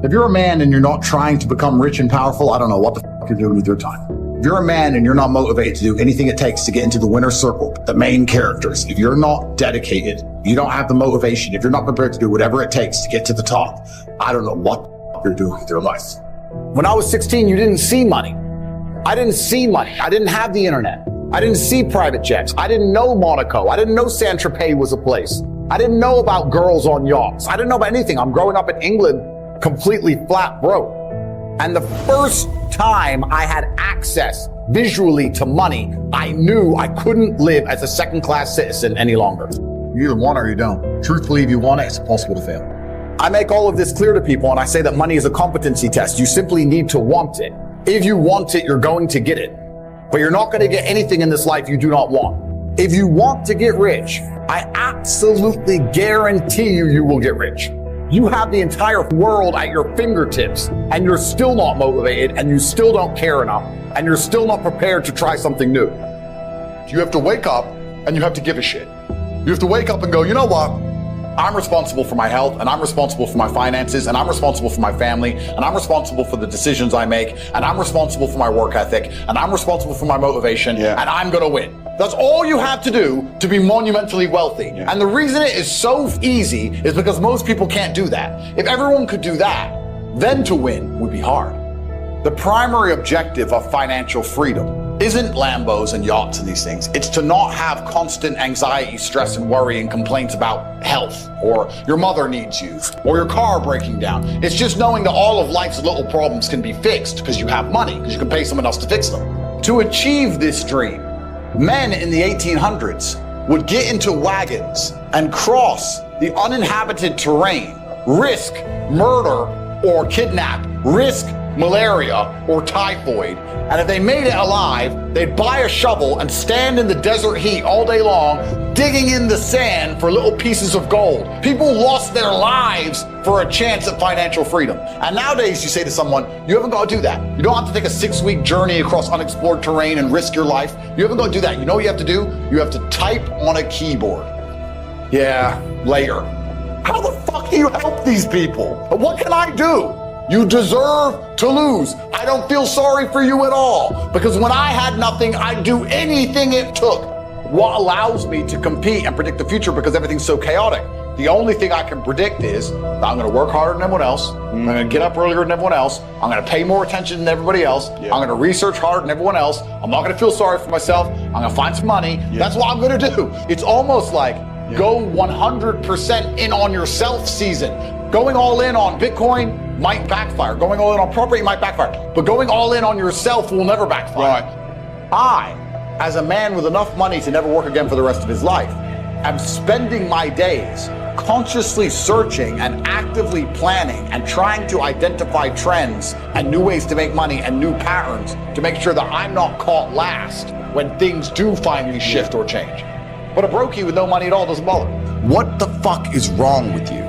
If you're a man and you're not trying to become rich and powerful, I don't know what the fuck you're doing with your time. If you're a man and you're not motivated to do anything it takes to get into the winner's circle, the main characters, if you're not dedicated, you don't have the motivation, if you're not prepared to do whatever it takes to get to the top, I don't know what the fuck you're doing with your life. When I was 16, you didn't see money. I didn't see money. I didn't have the internet. I didn't see private jets. I didn't know Monaco. I didn't know Saint-Tropez was a place. I didn't know about girls on yachts. I didn't know about anything. I'm growing up in England completely flat broke. And the first time I had access visually to money, I knew I couldn't live as a second-class citizen any longer. You either want it or you don't. Truthfully, if you want it, it's impossible to fail. I make all of this clear to people, and I say that money is a competency test. You simply need to want it. If you want it, you're going to get it. But you're not going to get anything in this life you do not want. If you want to get rich, I absolutely guarantee you will get rich. You have the entire world at your fingertips, and you're still not motivated, and you still don't care enough, and you're still not prepared to try something new. You have to wake up and you have to give a shit. You have to wake up and go, you know what? I'm responsible for my health, and I'm responsible for my finances, and I'm responsible for my family, and I'm responsible for the decisions I make, and I'm responsible for my work ethic, and I'm responsible for my motivation, and I'm gonna win. That's all you have to do to be monumentally wealthy. And the reason it is so easy is because most people can't do that. If everyone could do that, then to win would be hard. The primary objective of financial freedom isn't Lambos and yachts and these things. It's to not have constant anxiety, stress, and worry and complaints about health, or your mother needs you, or your car breaking down. It's just knowing that all of life's little problems can be fixed because you have money, because you can pay someone else to fix them. To achieve this dream, men in the 1800s would get into wagons and cross the uninhabited terrain, risk murder or kidnap, risk malaria or typhoid, and if they made it alive, they'd buy a shovel and stand in the desert heat all day long, digging in the sand for little pieces of gold. People lost their lives for a chance at financial freedom. And nowadays you say to someone, you haven't got to do that. You don't have to take a 6-week journey across unexplored terrain and risk your life. You haven't got to do that. You know what you have to do? You have to type on a keyboard. Yeah, later. How the fuck do you help these people? What can I do? You deserve to lose. I don't feel sorry for you at all, because when I had nothing, I'd do anything it took. What allows me to compete and predict the future, because everything's so chaotic? The only thing I can predict is that I'm gonna work harder than everyone else. I'm gonna get up earlier than everyone else. I'm gonna pay more attention than everybody else. I'm gonna research harder than everyone else. I'm not gonna feel sorry for myself. I'm gonna find some money. That's what I'm gonna do. It's almost like go 100% in on yourself season. Going all in on Bitcoin might backfire. Going all in on property might backfire. But going all in on yourself will never backfire. I, as a man with enough money to never work again for the rest of his life, am spending my days consciously searching and actively planning and trying to identify trends and new ways to make money and new patterns to make sure that I'm not caught last when things do finally shift or change. But a brokey with no money at all doesn't bother. What the fuck is wrong with you?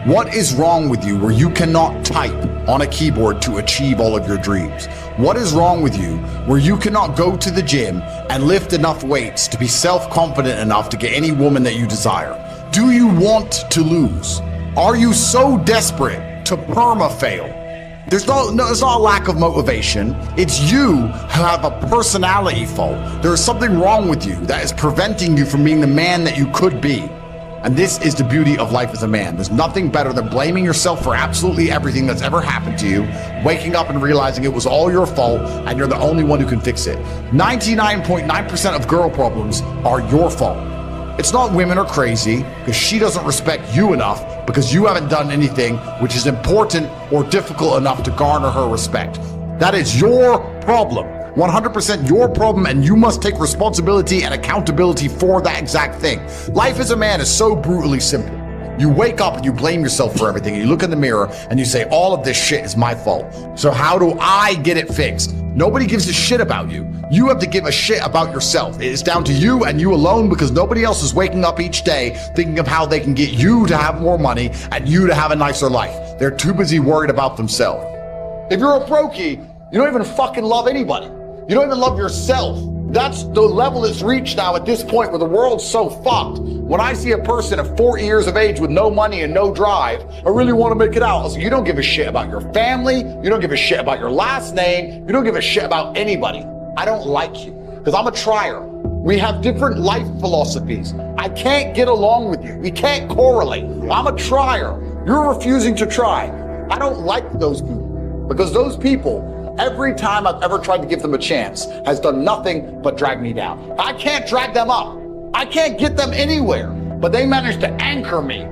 What is wrong with you where you cannot type on a keyboard to achieve all of your dreams? What is wrong with you where you cannot go to the gym and lift enough weights to be self-confident enough to get any woman that you desire? Do you want to lose? Are you so desperate to perma-fail? There's not a lack of motivation. It's you who have a personality fault. There is something wrong with you that is preventing you from being the man that you could be. And this is the beauty of life as a man. There's nothing better than blaming yourself for absolutely everything that's ever happened to you, waking up and realizing it was all your fault and you're the only one who can fix it. 99.9% of girl problems are your fault. It's not women are crazy because she doesn't respect you enough because you haven't done anything which is important or difficult enough to garner her respect. That is your problem. 100% your problem, and you must take responsibility and accountability for that exact thing. Life as a man is so brutally simple. You wake up and you blame yourself for everything, and you look in the mirror and you say, all of this shit is my fault. So how do I get it fixed? Nobody gives a shit about you. You have to give a shit about yourself. It is down to you and you alone, because nobody else is waking up each day thinking of how they can get you to have more money and you to have a nicer life. They're too busy worried about themselves. If you're a brokey, you don't even fucking love anybody. You don't even love yourself. That's the level it's reached now at this point where the world's so fucked. When I see a person at 40 years of age with no money and no drive, I really want to make it out. I say, you don't give a shit about your family. You don't give a shit about your last name. You don't give a shit about anybody. I don't like you because I'm a trier. We have different life philosophies. I can't get along with you. We can't correlate. I'm a trier. You're refusing to try. I don't like those people because those people, every time I've ever tried to give them a chance, has done nothing but drag me down. I can't drag them up. I can't get them anywhere, but they manage to anchor me.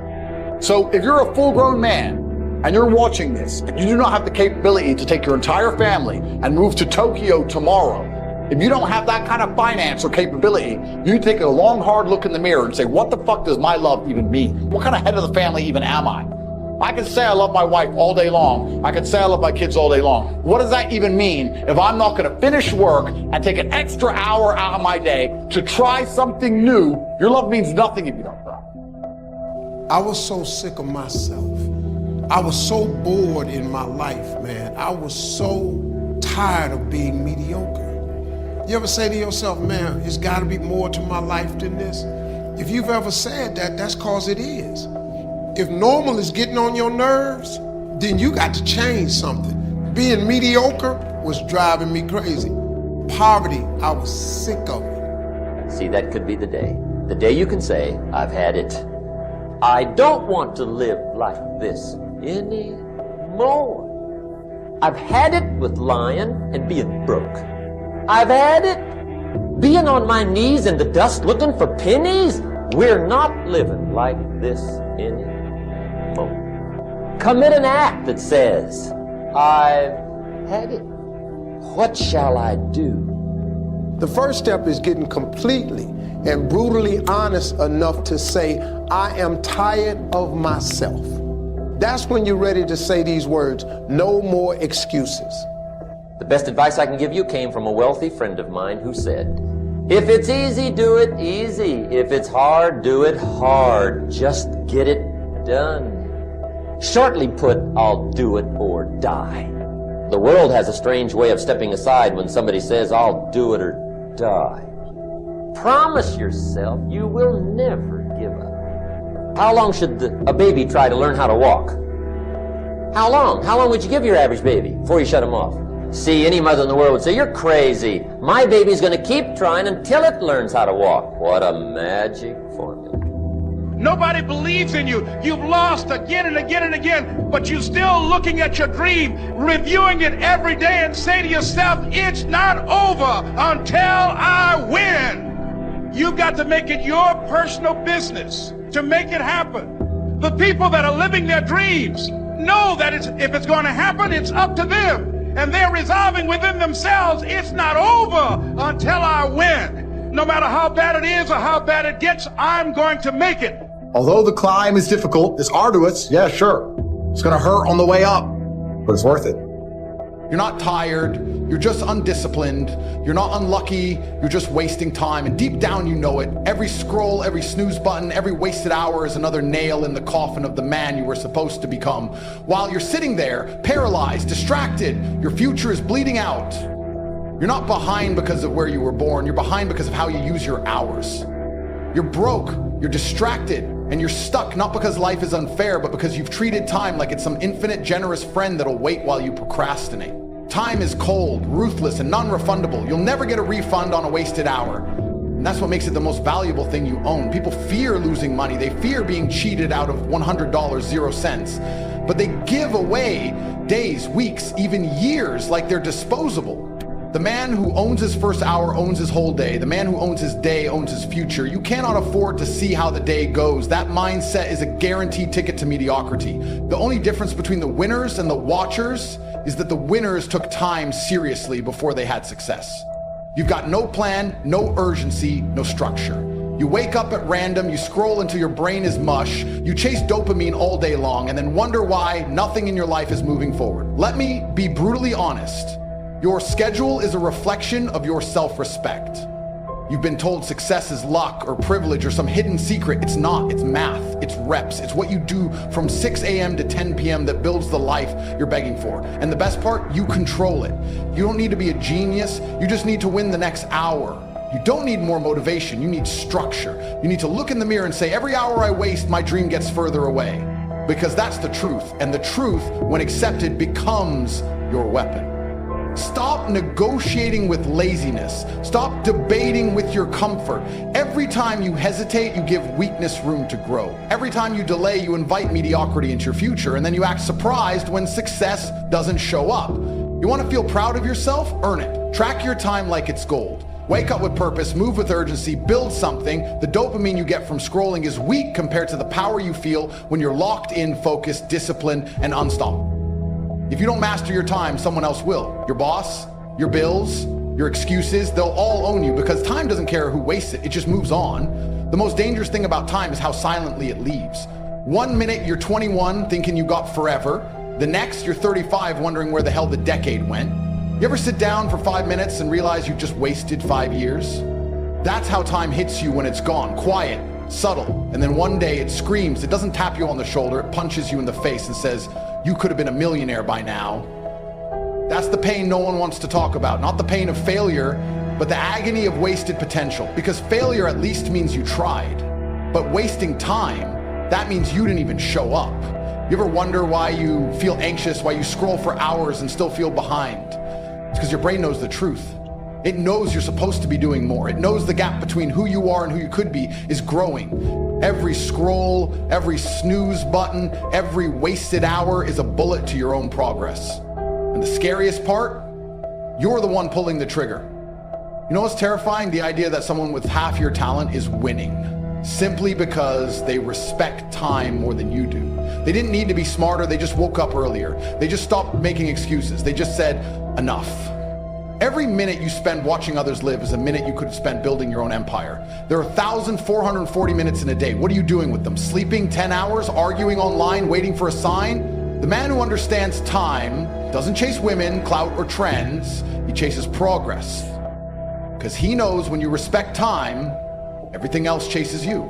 So if you're a full-grown man and you're watching this, and you do not have the capability to take your entire family and move to Tokyo tomorrow, if you don't have that kind of finance or capability, you take a long, hard look in the mirror and say, what the fuck does my love even mean? What kind of head of the family even am I? I can say I love my wife all day long. I can say I love my kids all day long. What does that even mean if I'm not going to finish work and take an extra hour out of my day to try something new? Your love means nothing if you don't try. I was so sick of myself. I was so bored in my life, man. I was so tired of being mediocre. You ever say to yourself, man, it's got to be more to my life than this? If you've ever said that, that's because it is. If normal is getting on your nerves, then you got to change something. Being mediocre was driving me crazy. Poverty, I was sick of it. See, that could be the day. The day you can say, I've had it. I don't want to live like this anymore. I've had it with lying and being broke. I've had it being on my knees in the dust looking for pennies. We're not living like this anymore. Commit an act that says, I've had it. What shall I do? The first step is getting completely and brutally honest enough to say, I am tired of myself. That's when you're ready to say these words, no more excuses. The best advice I can give you came from a wealthy friend of mine who said, if it's easy, do it easy. If it's hard, do it hard. Just get it done. Shortly put, I'll do it or die. The world has a strange way of stepping aside when somebody says, I'll do it or die. Promise yourself you will never give up. How long should a baby try to learn how to walk? How long? How long would you give your average baby before you shut him off? See, any mother in the world would say, you're crazy. My baby's going to keep trying until it learns how to walk. What a magic formula. Nobody believes in you. You've lost again and again and again, but you're still looking at your dream, reviewing it every day and say to yourself, it's not over until I win. You've got to make it your personal business to make it happen. The people that are living their dreams know that if it's going to happen, it's up to them. And they're resolving within themselves, it's not over until I win. No matter how bad it is or how bad it gets, I'm going to make it. Although the climb is difficult, it's arduous, yeah, sure. It's gonna hurt on the way up, but it's worth it. You're not tired, you're just undisciplined, you're not unlucky, you're just wasting time, and deep down you know it. Every scroll, every snooze button, every wasted hour is another nail in the coffin of the man you were supposed to become. While you're sitting there, paralyzed, distracted, your future is bleeding out. You're not behind because of where you were born, you're behind because of how you use your hours. You're broke, you're distracted, and you're stuck not because life is unfair, but because you've treated time like it's some infinite generous friend that'll wait while you procrastinate. Time is cold, ruthless, and non-refundable. You'll never get a refund on a wasted hour. And that's what makes it the most valuable thing you own. People fear losing money. They fear being cheated out of $100, 0 cents. But they give away days, weeks, even years like they're disposable. The man who owns his first hour owns his whole day. The man who owns his day owns his future. You cannot afford to see how the day goes. That mindset is a guaranteed ticket to mediocrity. The only difference between the winners and the watchers is that the winners took time seriously before they had success. You've got no plan, no urgency, no structure. You wake up at random, you scroll until your brain is mush, you chase dopamine all day long, and then wonder why nothing in your life is moving forward. Let me be brutally honest. Your schedule is a reflection of your self-respect. You've been told success is luck or privilege or some hidden secret. It's not, it's math, it's reps. It's what you do from 6 a.m. to 10 p.m. that builds the life you're begging for. And the best part, you control it. You don't need to be a genius, you just need to win the next hour. You don't need more motivation, you need structure. You need to look in the mirror and say, every hour I waste, my dream gets further away. Because that's the truth, and the truth, when accepted, becomes your weapon. Stop negotiating with laziness. Stop debating with your comfort. Every time you hesitate, you give weakness room to grow. Every time you delay, you invite mediocrity into your future, and then you act surprised when success doesn't show up. You want to feel proud of yourself? Earn it. Track your time like it's gold. Wake up with purpose, move with urgency, build something. The dopamine you get from scrolling is weak compared to the power you feel when you're locked in, focused, disciplined, and unstoppable. If you don't master your time, someone else will. Your boss, your bills, your excuses, they'll all own you because time doesn't care who wastes it, it just moves on. The most dangerous thing about time is how silently it leaves. 1 minute you're 21 thinking you got forever. The next you're 35 wondering where the hell the decade went. You ever sit down for 5 minutes and realize you just wasted 5 years? That's how time hits you when it's gone. Quiet, subtle, and then one day it screams. It doesn't tap you on the shoulder, it punches you in the face and says, you could have been a millionaire by now. That's the pain no one wants to talk about. Not the pain of failure, but the agony of wasted potential. Because failure at least means you tried. But wasting time, that means you didn't even show up. You ever wonder why you feel anxious, why you scroll for hours and still feel behind? It's because your brain knows the truth. It knows you're supposed to be doing more. It knows the gap between who you are and who you could be is growing. Every scroll, every snooze button, every wasted hour is a bullet to your own progress. And the scariest part, you're the one pulling the trigger. You know what's terrifying? The idea that someone with half your talent is winning simply because they respect time more than you do. They didn't need to be smarter, they just woke up earlier. They just stopped making excuses. They just said, enough. Every minute you spend watching others live is a minute you could have spent building your own empire. There are 1,440 minutes in a day. What are you doing with them? Sleeping 10 hours, arguing online, waiting for a sign? The man who understands time doesn't chase women, clout, or trends. He chases progress. Because he knows when you respect time, everything else chases you.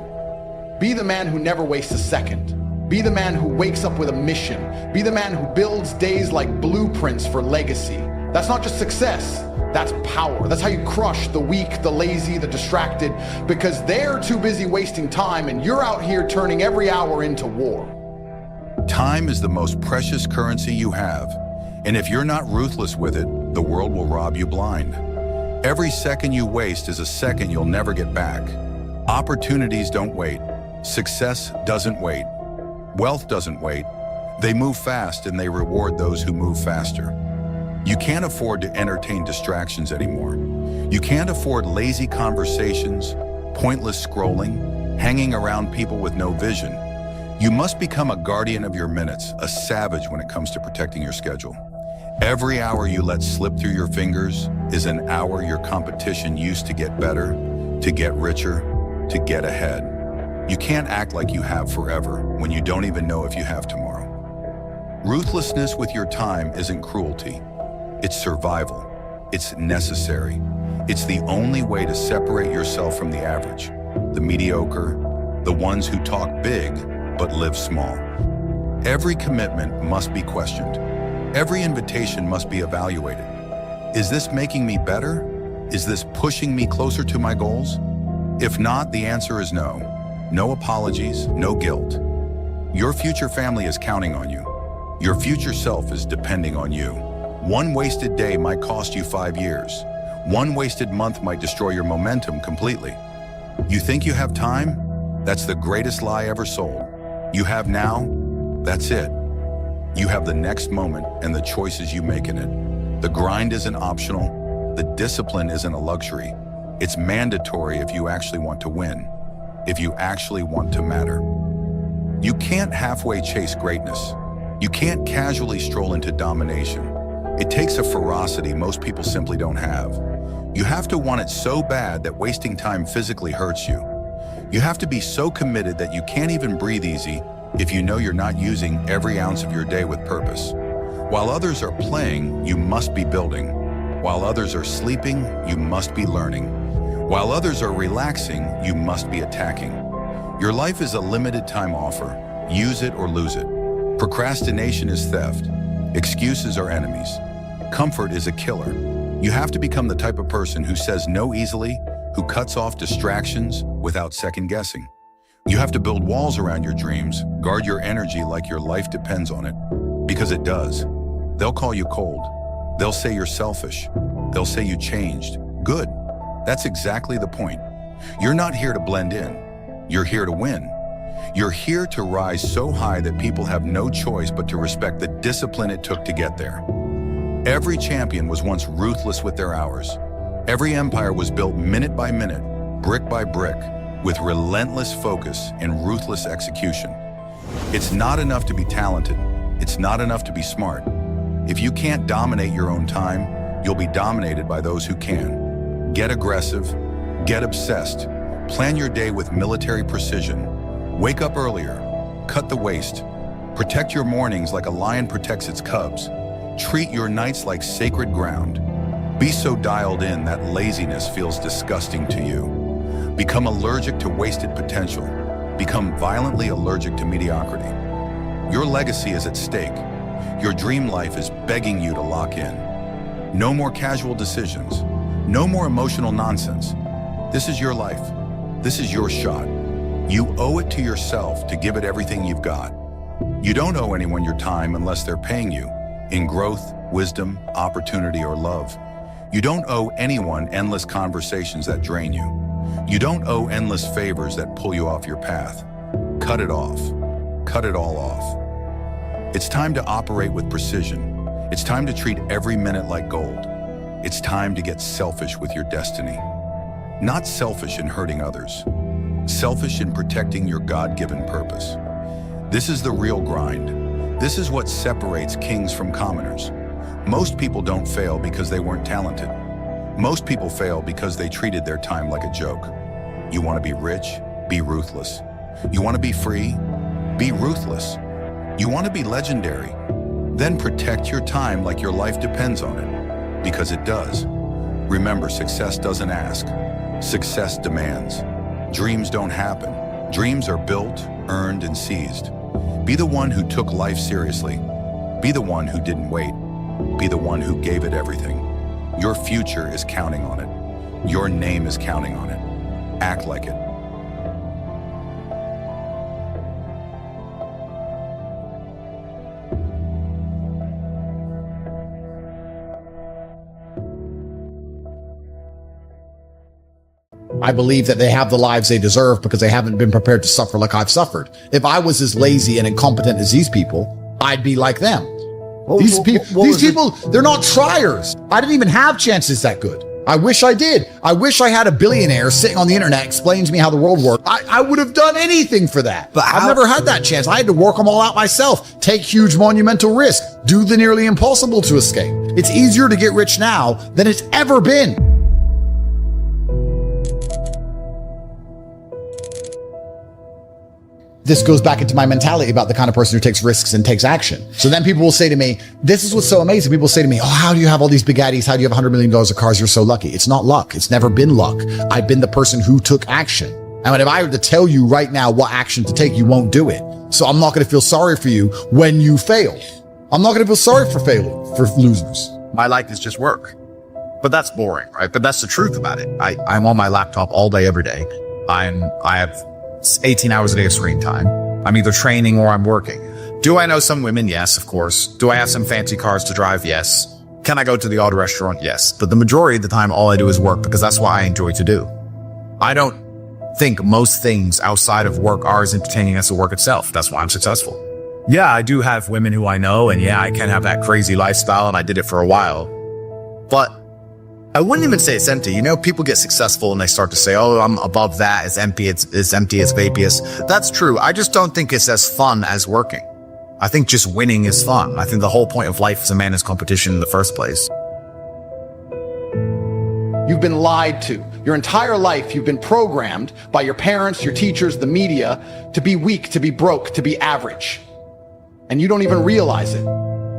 Be the man who never wastes a second. Be the man who wakes up with a mission. Be the man who builds days like blueprints for legacy. That's not just success, that's power. That's how you crush the weak, the lazy, the distracted, because they're too busy wasting time and you're out here turning every hour into war. Time is the most precious currency you have, and if you're not ruthless with it, the world will rob you blind. Every second you waste is a second you'll never get back. Opportunities don't wait. Success doesn't wait. Wealth doesn't wait. They move fast and they reward those who move faster. You can't afford to entertain distractions anymore. You can't afford lazy conversations, pointless scrolling, hanging around people with no vision. You must become a guardian of your minutes, a savage when it comes to protecting your schedule. Every hour you let slip through your fingers is an hour your competition used to get better, to get richer, to get ahead. You can't act like you have forever when you don't even know if you have tomorrow. Ruthlessness with your time isn't cruelty. It's survival. It's necessary. It's the only way to separate yourself from the average, the mediocre, the ones who talk big but live small. Every commitment must be questioned. Every invitation must be evaluated. Is this making me better? Is this pushing me closer to my goals? If not, the answer is no. No apologies, no guilt. Your future family is counting on you. Your future self is depending on you. One wasted day might cost you 5 years. One wasted month might destroy your momentum completely. You think you have time? That's the greatest lie ever sold. You have now? That's it. You have the next moment and the choices you make in it. The grind isn't optional. The discipline isn't a luxury. It's mandatory if you actually want to win, if you actually want to matter. You can't halfway chase greatness. You can't casually stroll into domination. It takes a ferocity most people simply don't have. You have to want it so bad that wasting time physically hurts you. You have to be so committed that you can't even breathe easy if you know you're not using every ounce of your day with purpose. While others are playing, you must be building. While others are sleeping, you must be learning. While others are relaxing, you must be attacking. Your life is a limited time offer. Use it or lose it. Procrastination is theft. Excuses are enemies. Comfort is a killer. You have to become the type of person who says no easily, who who cuts off distractions without second guessing. You have to build walls around your dreams, guard your energy like your life depends on it, because it does. They'll call you cold. They'll say you're selfish. They'll say you changed. Good. That's exactly the point. You're not here to blend in. You're here to win. You're here to rise so high that people have no choice but to respect the discipline it took to get there. Every champion was once ruthless with their hours. Every empire was built minute by minute, brick by brick, with relentless focus and ruthless execution. It's not enough to be talented. It's not enough to be smart. If you can't dominate your own time, you'll be dominated by those who can. Get aggressive, get obsessed, plan your day with military precision. Wake up earlier, cut the waste, protect your mornings like a lion protects its cubs. Treat your nights like sacred ground. Be so dialed in that laziness feels disgusting to you. Become allergic to wasted potential. Become violently allergic to mediocrity. Your legacy is at stake. Your dream life is begging you to lock in. No more casual decisions. No more emotional nonsense. This is your life. This is your shot. You owe it to yourself to give it everything you've got. You don't owe anyone your time unless they're paying you in growth, wisdom, opportunity, or love. You don't owe anyone endless conversations that drain you. You don't owe endless favors that pull you off your path. Cut it off. Cut it all off. It's time to operate with precision. It's time to treat every minute like gold. It's time to get selfish with your destiny. Not selfish in hurting others. Selfish in protecting your God-given purpose. This is the real grind. This is what separates kings from commoners. Most people don't fail because they weren't talented. Most people fail because they treated their time like a joke. You want to be rich? Be ruthless. You want to be free? Be ruthless. You want to be legendary? Then protect your time like your life depends on it. Because it does. Remember, success doesn't ask. Success demands. Dreams don't happen. Dreams are built, earned, and seized. Be the one who took life seriously. Be the one who didn't wait. Be the one who gave it everything. Your future is counting on it. Your name is counting on it. Act like it. I believe that they have the lives they deserve because they haven't been prepared to suffer like I've suffered. If I was as lazy and incompetent as these people, I'd be like them. These people, they're not triers. I didn't even have chances that good. I wish I did. I wish I had a billionaire sitting on the internet explaining to me how the world worked. I would have done anything for that. But I've never had that chance. I had to work them all out myself, take huge monumental risks, do the nearly impossible to escape. It's easier to get rich now than it's ever been. This goes back into my mentality about the kind of person who takes risks and takes action. So then people will say to me, this is what's so amazing. People say to me, oh, how do you have all these big Addies? How do you have $100 million of cars? You're so lucky. It's not luck. It's never been luck. I've been the person who took action. And if I were to tell you right now what action to take, you won't do it. So I'm not going to feel sorry for you when you fail. I'm not going to feel sorry for failing, for losers. My life is just work. But that's boring, right? But that's the truth about it. I'm on my laptop all day, every day. I have 18 hours a day of screen time. I'm either training or I'm working. Do I know some women? Yes, of course. Do I have some fancy cars to drive? Yes. Can I go to the odd restaurant? Yes. But the majority of the time, all I do is work because that's what I enjoy to do. I don't think most things outside of work are as entertaining as the work itself. That's why I'm successful. Yeah, I do have women who I know, and yeah, I can have that crazy lifestyle, and I did it for a while. But I wouldn't even say it's empty. You know, people get successful and they start to say, oh, I'm above that. It's empty. It's empty. It's vaporous. That's true. I just don't think it's as fun as working. I think just winning is fun. I think the whole point of life is a man is competition in the first place. You've been lied to. Your entire life, you've been programmed by your parents, your teachers, the media, to be weak, to be broke, to be average. And you don't even realize it.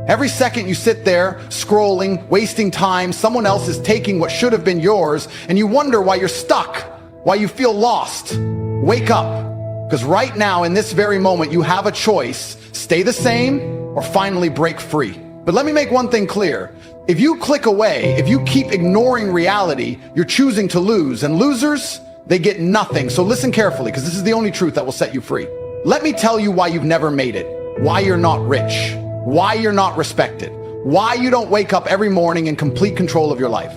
Every second you sit there scrolling, wasting time, someone else is taking what should have been yours, and you wonder why you're stuck, why you feel lost. Wake up, because right now in this very moment you have a choice: stay the same or finally break free. But let me make one thing clear. If you click away, if you keep ignoring reality, you're choosing to lose. And losers, they get nothing. So listen carefully, because this is the only truth that will set you free. Let me tell you why you've never made it, why you're not rich, why you're not respected, why you don't wake up every morning in complete control of your life.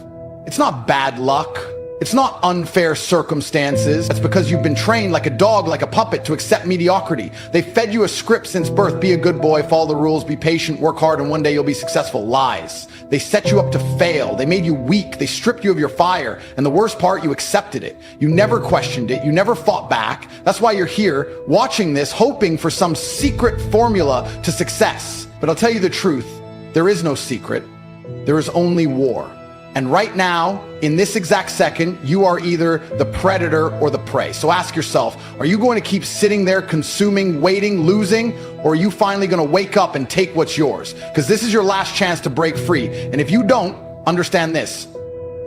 It's not bad luck. It's not unfair circumstances. It's because you've been trained like a dog, like a puppet, to accept mediocrity. They fed you a script since birth. Be a good boy, follow the rules, be patient, work hard, and one day you'll be successful. Lies. They set you up to fail. They made you weak. They stripped you of your fire. And the worst part, you accepted it. You never questioned it. You never fought back. That's why you're here watching this, hoping for some secret formula to success. But I'll tell you the truth. There is no secret. There is only war. And right now, in this exact second, you are either the predator or the prey. So ask yourself, are you going to keep sitting there consuming, waiting, losing, or are you finally going to wake up and take what's yours? Because this is your last chance to break free. And if you don't, understand this,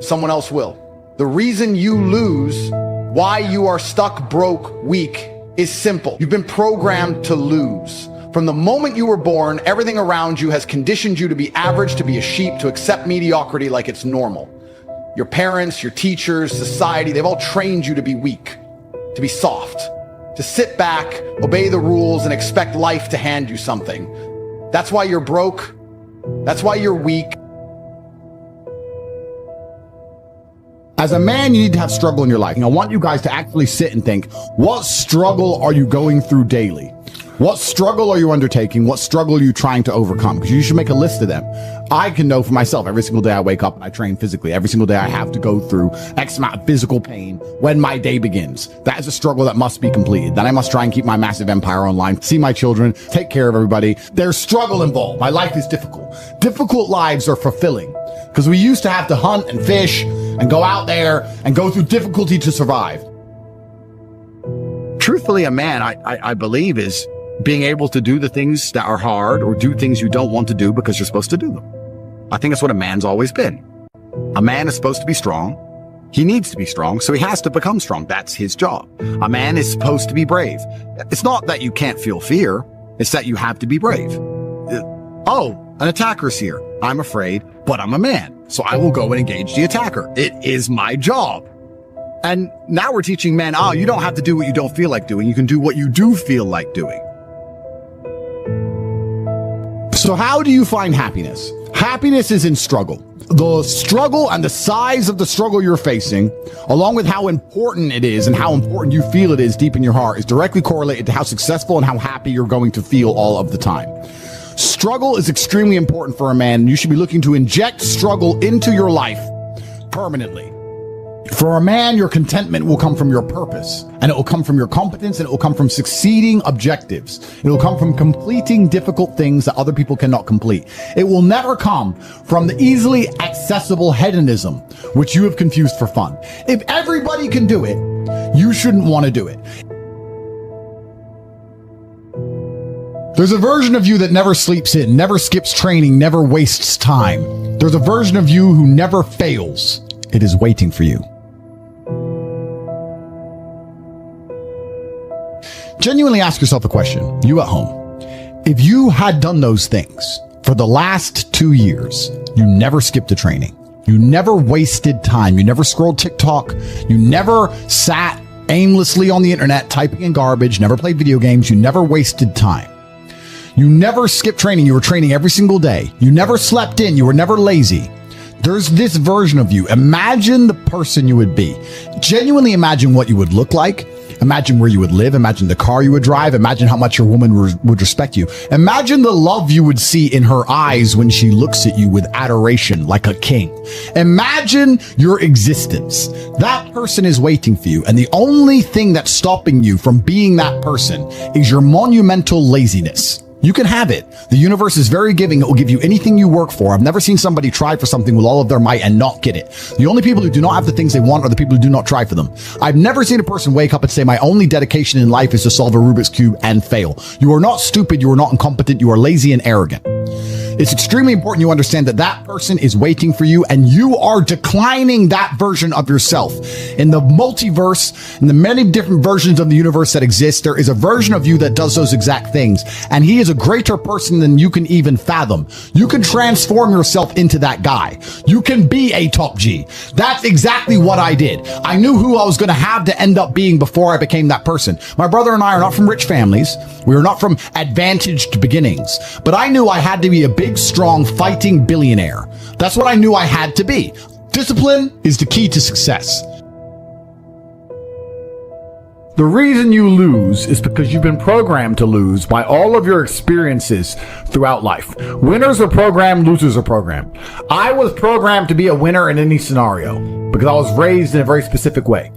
someone else will. The reason you lose, why you are stuck, broke, weak, is simple. You've been programmed to lose. From the moment you were born, everything around you has conditioned you to be average, to be a sheep, to accept mediocrity like it's normal. Your parents, your teachers, society, they've all trained you to be weak, to be soft, to sit back, obey the rules, and expect life to hand you something. That's why you're broke. That's why you're weak. As a man, you need to have struggle in your life. And I want you guys to actually sit and think, what struggle are you going through daily? What struggle are you undertaking? What struggle are you trying to overcome? Because you should make a list of them. I can know for myself, every single day I wake up and I train physically. Every single day I have to go through X amount of physical pain when my day begins. That is a struggle that must be completed. Then I must try and keep my massive empire online, see my children, take care of everybody. There's struggle involved. My life is difficult. Difficult lives are fulfilling because we used to have to hunt and fish and go out there and go through difficulty to survive. Truthfully, a man, I believe, is being able to do the things that are hard or do things you don't want to do because you're supposed to do them. I think that's what a man's always been. A man is supposed to be strong. He needs to be strong, so he has to become strong. That's his job. A man is supposed to be brave. It's not that you can't feel fear. It's that you have to be brave. Oh, an attacker's here. I'm afraid, but I'm a man, so I will go and engage the attacker. It is my job. And now we're teaching men, you don't have to do what you don't feel like doing. You can do what you do feel like doing. So how do you find happiness? Happiness is in struggle. The struggle and the size of the struggle you're facing, along with how important it is and how important you feel it is deep in your heart, is directly correlated to how successful and how happy you're going to feel all of the time. Struggle is extremely important for a man, and you should be looking to inject struggle into your life permanently. For a man, your contentment will come from your purpose, and it will come from your competence, and it will come from succeeding objectives. It will come from completing difficult things that other people cannot complete. It will never come from the easily accessible hedonism, which you have confused for fun. If everybody can do it, you shouldn't want to do it. There's a version of you that never sleeps in, never skips training, never wastes time. There's a version of you who never fails. It is waiting for you. Genuinely ask yourself a question, you at home. If you had done those things for the last 2 years, you never skipped a training, you never wasted time, you never scrolled TikTok, you never sat aimlessly on the internet typing in garbage, never played video games, you never wasted time. You never skipped training, you were training every single day. You never slept in, you were never lazy. There's this version of you. Imagine the person you would be. Genuinely imagine what you would look like. Imagine where you would live. Imagine the car you would drive. Imagine how much your woman would respect you. Imagine the love you would see in her eyes when she looks at you with adoration like a king. Imagine your existence. That person is waiting for you. And the only thing that's stopping you from being that person is your monumental laziness. You can have it. The universe is very giving. It will give you anything you work for. I've never seen somebody try for something with all of their might and not get it. The only people who do not have the things they want are the people who do not try for them. I've never seen a person wake up and say, my only dedication in life is to solve a Rubik's Cube and fail. You are not stupid. You are not incompetent. You are lazy and arrogant. It's extremely important you understand that that person is waiting for you and you are declining that version of yourself. In the multiverse, in the many different versions of the universe that exist, there is a version of you that does those exact things. And he is a greater person than you can even fathom. You can transform yourself into that guy. You can be a top G. That's exactly what I did. I knew who I was going to have to end up being before I became that person. My brother and I are not from rich families. We are not from advantaged beginnings. But I knew I had to be a big, strong, fighting billionaire. That's what I knew I had to be. Discipline is the key to success. The reason you lose is because you've been programmed to lose by all of your experiences throughout life. Winners are programmed, losers are programmed. I was programmed to be a winner in any scenario because I was raised in a very specific way.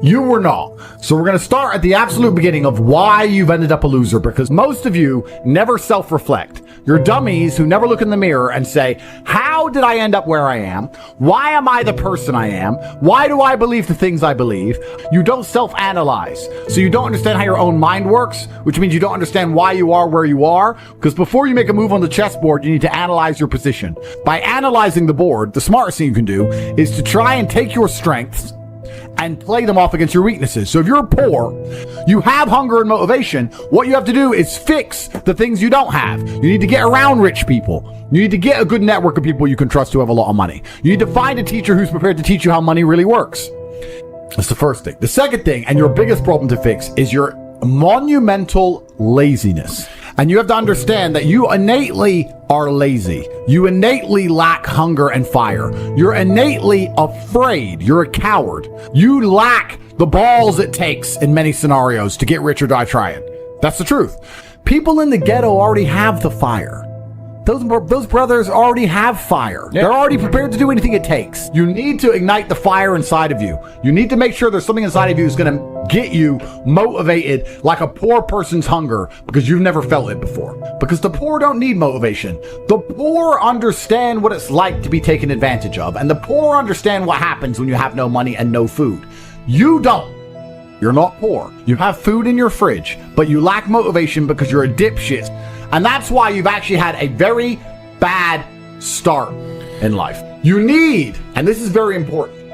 You were not. So we're going to start at the absolute beginning of why you've ended up a loser, because most of you never self-reflect. You're dummies who never look in the mirror and say, how did I end up where I am? Why am I the person I am? Why do I believe the things I believe? You don't self-analyze. So you don't understand how your own mind works, which means you don't understand why you are where you are. Because before you make a move on the chessboard, you need to analyze your position. By analyzing the board, the smartest thing you can do is to try and take your strengths and play them off against your weaknesses. So if you're poor, you have hunger and motivation, what you have to do is fix the things you don't have. You need to get around rich people. You need to get a good network of people you can trust who have a lot of money. You need to find a teacher who's prepared to teach you how money really works. That's the first thing. The second thing, and your biggest problem to fix, is your monumental laziness. And you have to understand that you innately are lazy. You innately lack hunger and fire. You're innately afraid. You're a coward. You lack the balls it takes in many scenarios to get rich or die trying. That's the truth. People in the ghetto already have the fire. Those brothers already have fire. They're already prepared to do anything it takes. You need to ignite the fire inside of you. You need to make sure there's something inside of you that's going to get you motivated like a poor person's hunger, because you've never felt it before. Because the poor don't need motivation. The poor understand what it's like to be taken advantage of. And the poor understand what happens when you have no money and no food. You don't. You're not poor. You have food in your fridge, but you lack motivation because you're a dipshit. And that's why you've actually had a very bad start in life. You need, and this is very important,